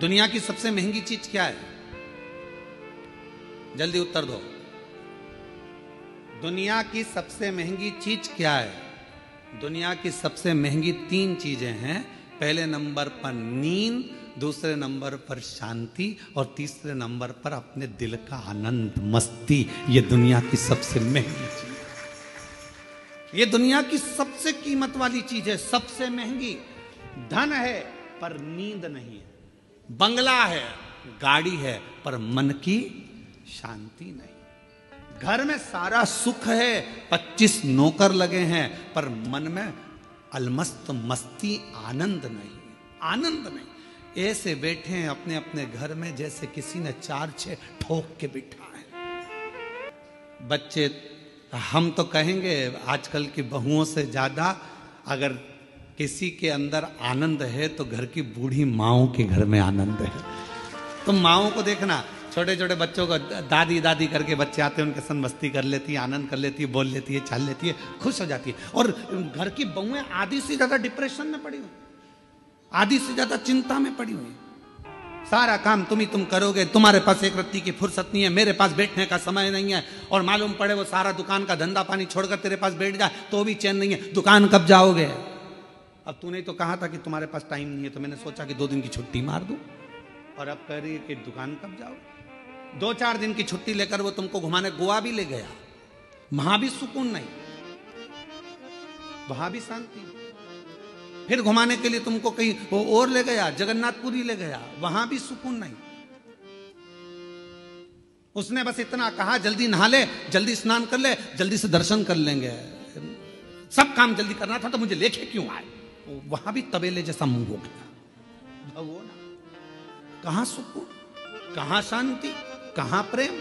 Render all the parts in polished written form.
दुनिया की सबसे महंगी चीज क्या है? जल्दी उत्तर दो। दुनिया की सबसे महंगी चीज क्या है? दुनिया की सबसे महंगी 3 चीजें हैं। पहले नंबर पर नींद, दूसरे नंबर पर शांति और तीसरे नंबर पर अपने दिल का आनंद, मस्ती। ये दुनिया की सबसे महंगी चीज, ये दुनिया की सबसे कीमत वाली चीज है, सबसे महंगी। धन है पर नींद नहीं है, बंगला है, गाड़ी है, पर मन की शांति नहीं। घर में सारा सुख है, 25 नौकर लगे हैं, पर मन में अलमस्त मस्ती, आनंद नहीं, आनंद नहीं। ऐसे बैठे हैं अपने अपने घर में जैसे किसी ने 4-6 ठोक के बिठा है। बच्चे, हम तो कहेंगे आजकल की बहुओं से ज्यादा अगर किसी के अंदर आनंद है तो घर की बूढ़ी माओं के घर में आनंद है। तुम माओं को देखना, छोटे छोटे बच्चों को दादी दादी करके बच्चे आते हैं, उनके संग मस्ती कर लेती है, आनंद कर लेती है, बोल लेती है, चल लेती है, खुश हो जाती है। और घर की बहुएं आधी से ज्यादा डिप्रेशन में पड़ी हुई, आधी से ज्यादा चिंता में पड़ी हुई। सारा काम तुम करोगे, तुम्हारे पास एक रत्ती की फुर्सत नहीं है, मेरे पास बैठने का समय नहीं है। और मालूम पड़े वो सारा दुकान का धंधा पानी छोड़कर तेरे पास बैठ जाए तो भी चैन नहीं है। दुकान कब जाओगे? अब तूने तो कहा था कि तुम्हारे पास टाइम नहीं है, तो मैंने सोचा कि 2 दिन की छुट्टी मार दूं, और अब कह रही है कि दुकान कब जाओगे? 2-4 दिन की छुट्टी लेकर वो तुमको घुमाने गोवा भी ले गया, वहां भी सुकून नहीं, वहां भी शांति। फिर घुमाने के लिए तुमको कहीं वो और ले गया, जगन्नाथपुरी ले गया, वहां भी सुकून नहीं। उसने बस इतना कहा जल्दी नहा ले, जल्दी स्नान कर ले, जल्दी से दर्शन कर लेंगे, सब काम जल्दी करना था, तो मुझे लेके क्यों आए? वहां भी तबेले जैसा मुंह हो गया। भगवान, कहां सुकून, कहां शांति, कहां प्रेम?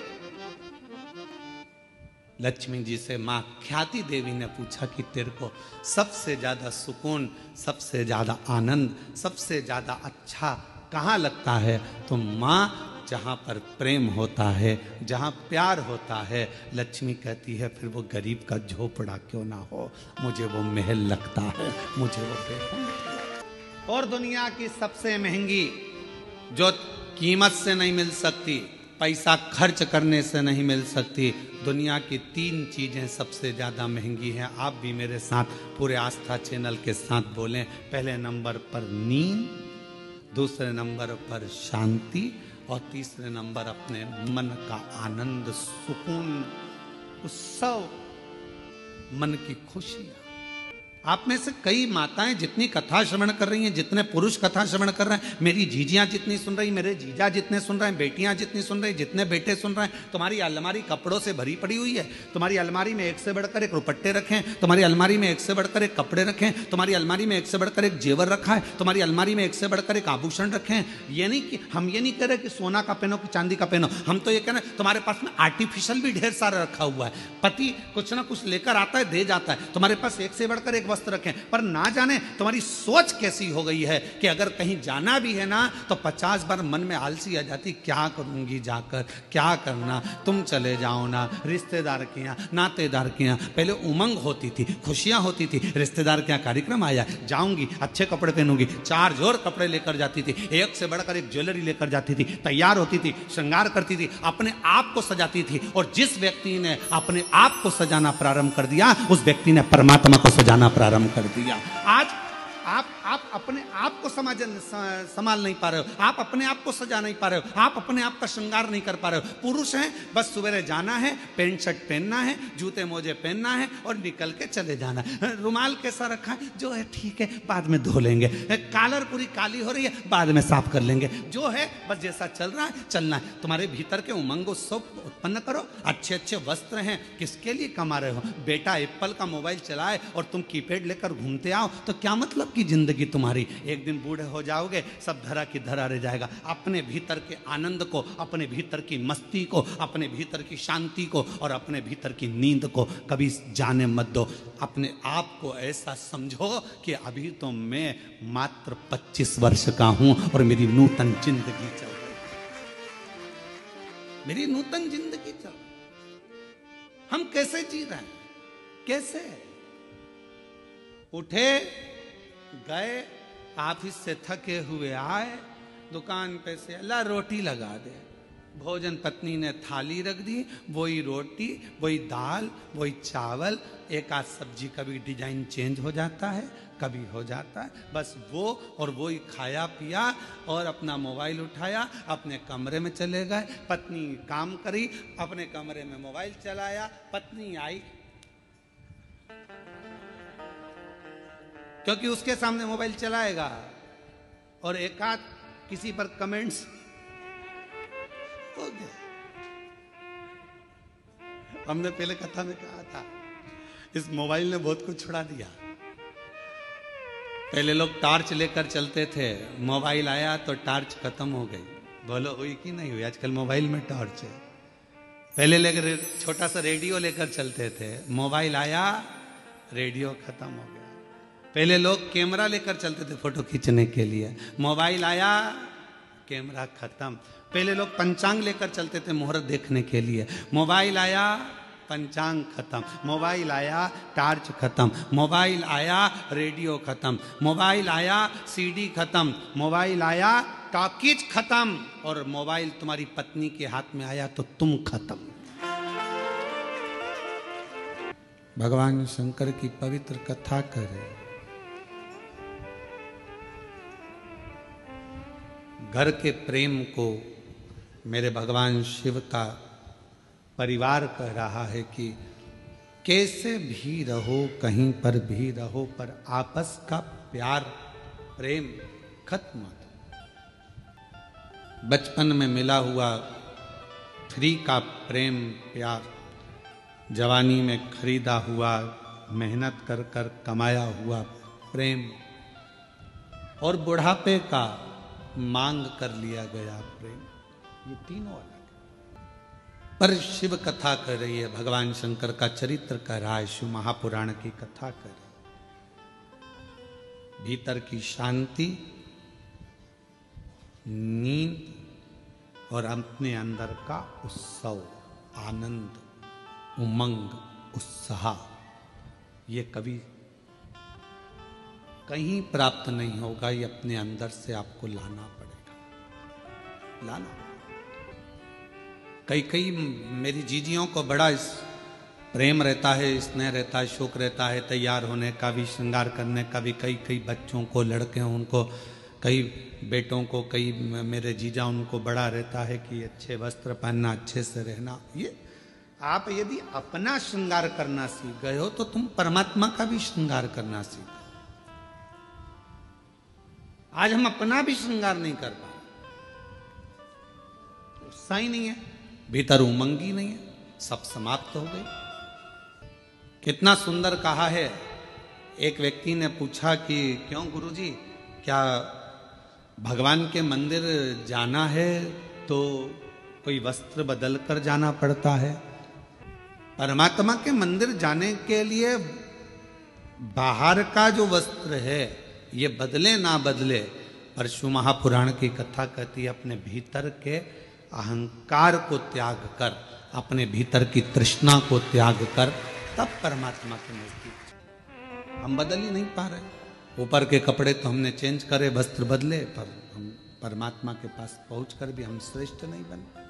लक्ष्मी जी से मां ख्याति देवी ने पूछा कि तेरे को सबसे ज्यादा सुकून, सबसे ज्यादा आनंद, सबसे ज्यादा अच्छा कहां लगता है? तो मां, जहां पर प्रेम होता है, जहां प्यार होता है, लक्ष्मी कहती है फिर वो गरीब का झोपड़ा क्यों ना हो, मुझे वो महल लगता है, मुझे वो बेहद। और दुनिया की सबसे महंगी, जो कीमत से नहीं मिल सकती, पैसा खर्च करने से नहीं मिल सकती, दुनिया की 3 चीजें सबसे ज्यादा महंगी हैं। आप भी मेरे साथ पूरे आस्था चैनल के साथ बोलें। पहले नंबर पर नींद, दूसरे नंबर पर शांति और तीसरे नंबर अपने मन का आनंद, सुकून, उत्सव, मन की खुशियां। आप में से कई माताएं जितनी कथा श्रवण कर रही हैं, जितने पुरुष कथा श्रवण कर रहे हैं, मेरी जीजियां जितनी सुन रही, मेरे जीजा जितने सुन रहे हैं, बेटियां जितनी सुन रही, जितने बेटे सुन रहे हैं, तुम्हारी अलमारी कपड़ों से भरी पड़ी हुई है। तुम्हारी अलमारी में एक से बढ़कर एक रुपट्टे रखे हैं, तुम्हारी अलमारी में एक से बढ़कर एक कपड़े रखे हैं, तुम्हारी अलमारी में एक से बढ़कर एक जेवर रखा है, तुम्हारी अलमारी में एक से बढ़कर एक आभूषण रखे हैं। ये नहीं कि हम ये नहीं कह रहे कि सोना का पहनो कि चांदी का पहनो, हम तो ये कह रहे हैं तुम्हारे पास में आर्टिफिशियल भी ढेर सारा रखा हुआ है। पति कुछ ना कुछ लेकर आता है, दे जाता है, तुम्हारे पास एक से बढ़कर एक वस्त्र रखे, पर ना जाने तुम्हारी सोच कैसी हो गई है कि अगर कहीं जाना भी है ना तो 50 बार मन में आलसी आ जाती, क्या करूंगी जाकर, क्या करना, तुम चले जाओ ना। रिश्तेदार के यहाँ, नातेदार के यहाँ पहले उमंग होती थी, खुशियां होती थी, रिश्तेदार के यहाँ कार्यक्रम आया, जाऊंगी, अच्छे कपड़े पहनूंगी, 4 जोड़ कपड़े लेकर जाती थी, एक से बढ़कर एक ज्वेलरी लेकर जाती थी, तैयार होती थी, श्रृंगार करती थी, अपने आप को सजाती थी। और जिस व्यक्ति ने अपने आप को सजाना प्रारंभ कर दिया, उस व्यक्ति ने परमात्मा को सजाना प्रारंभ कर दिया। आज आप अपने आप को संभाल नहीं पा रहे हो, आप अपने आप को सजा नहीं पा रहे हो, आप अपने आप का श्रृंगार नहीं कर पा रहे हो। पुरुष हैं, बस सवेरे जाना है, पैंट शर्ट पहनना है, जूते मोजे पहनना है और निकल के चले जाना है। रुमाल कैसा रखा है, जो है ठीक है, बाद में धो लेंगे। कॉलर पूरी काली हो रही है, बाद में साफ कर लेंगे। जो है बस जैसा चल रहा है चलना है। तुम्हारे भीतर के उमंग उत्सव उत्पन्न करो। अच्छे अच्छे वस्त्र हैं, किसके लिए कमा रहे हो? बेटा एप्पल का मोबाइल चलाए और तुम कीपैड लेकर घूमते आओ तो क्या मतलब की जिंदगी तुम्हारी? एक दिन बूढ़े हो जाओगे, सब धरा की धरा रह जाएगा। अपने भीतर के आनंद को, अपने भीतर की मस्ती को, अपने भीतर की शांति को और अपने भीतर की नींद को कभी जाने मत दो। अपने आप को ऐसा समझो कि अभी तो मैं मात्र 25 वर्ष का हूं और मेरी नूतन जिंदगी चल रही है, मेरी नूतन जिंदगी चल रही है। हम कैसे जी रहे हैं? कैसे? उठे, गए, ऑफिस से थके हुए आए, दुकान पे से ला रोटी लगा दे। भोजन पत्नी ने थाली रख दी, वही रोटी, वही दाल, वही चावल, एक आध सब्जी, कभी डिजाइन चेंज हो जाता है, कभी हो जाता है, बस वो और वो ही खाया पिया और अपना मोबाइल उठाया, अपने कमरे में चले गए। पत्नी काम करी, अपने कमरे में मोबाइल चलाया। पत्नी आई, क्योंकि उसके सामने मोबाइल चलाएगा और एक आध किसी पर कमेंट्स हो गया। हमने पहले कथा में कहा था, इस मोबाइल ने बहुत कुछ छुड़ा दिया। पहले लोग टॉर्च लेकर चलते थे, मोबाइल आया तो टॉर्च खत्म हो गई। बोलो हुई कि नहीं हुई? आजकल मोबाइल में टॉर्च है। पहले लेकर छोटा सा रेडियो लेकर चलते थे, मोबाइल आया, रेडियो खत्म हो गया। पहले लोग कैमरा लेकर चलते थे फोटो खींचने के लिए, मोबाइल आया, कैमरा खत्म। पहले लोग पंचांग लेकर चलते थे मुहूर्त देखने के लिए, मोबाइल आया, पंचांग खत्म। मोबाइल आया, टार्च खत्म। मोबाइल आया, रेडियो खत्म। मोबाइल आया, सीडी खत्म। मोबाइल आया, टॉकीज खत्म। और मोबाइल तुम्हारी पत्नी के हाथ में आया तो तुम खत्म। भगवान शंकर की पवित्र कथा करें। घर के प्रेम को मेरे भगवान शिव का परिवार कह रहा है कि कैसे भी रहो, कहीं पर भी रहो, पर आपस का प्यार प्रेम खत्म मत। बचपन में मिला हुआ फ्री का प्रेम प्यार, जवानी में खरीदा हुआ, मेहनत कर कर कमाया हुआ प्रेम, और बुढ़ापे का मांग कर लिया गया प्रेम, ये तीनों अलग। पर शिव कथा कर रही है, भगवान शंकर का चरित्र कह रहा है, शिव महापुराण की कथा कर रही है। भीतर की शांति, नींद और अपने अंदर का उत्सव, आनंद, उमंग, उत्साह, ये कभी कहीं प्राप्त नहीं होगा। ये अपने अंदर से आपको लाना पड़ेगा, लाना। कई मेरी जीजियों को बड़ा इस प्रेम रहता है, स्नेह रहता है, शौक रहता है तैयार होने का भी, श्रृंगार करने का भी। कई बच्चों को, लड़के हैं उनको, कई बेटों को, कई मेरे जीजा उनको बड़ा रहता है कि अच्छे वस्त्र पहनना, अच्छे से रहना। ये आप यदि अपना श्रृंगार करना सीख गए हो तो तुम परमात्मा का भी श्रृंगार करना सीख। आज हम अपना भी श्रृंगार नहीं कर पा रहे, उत्साह ही नहीं है, भीतर उमंग ही नहीं है, सब समाप्त हो गई। कितना सुंदर कहा है। एक व्यक्ति ने पूछा कि क्यों गुरुजी, क्या भगवान के मंदिर जाना है तो कोई वस्त्र बदल कर जाना पड़ता है? परमात्मा के मंदिर जाने के लिए बाहर का जो वस्त्र है ये बदले ना बदले, पर शिव महापुराण की कथा कहती है अपने भीतर के अहंकार को त्याग कर, अपने भीतर की तृष्णा को त्याग कर, तब परमात्मा के नजदीक। हम बदल ही नहीं पा रहे। ऊपर के कपड़े तो हमने चेंज करे, वस्त्र बदले, पर हम परमात्मा के पास पहुंचकर भी हम श्रेष्ठ नहीं बने।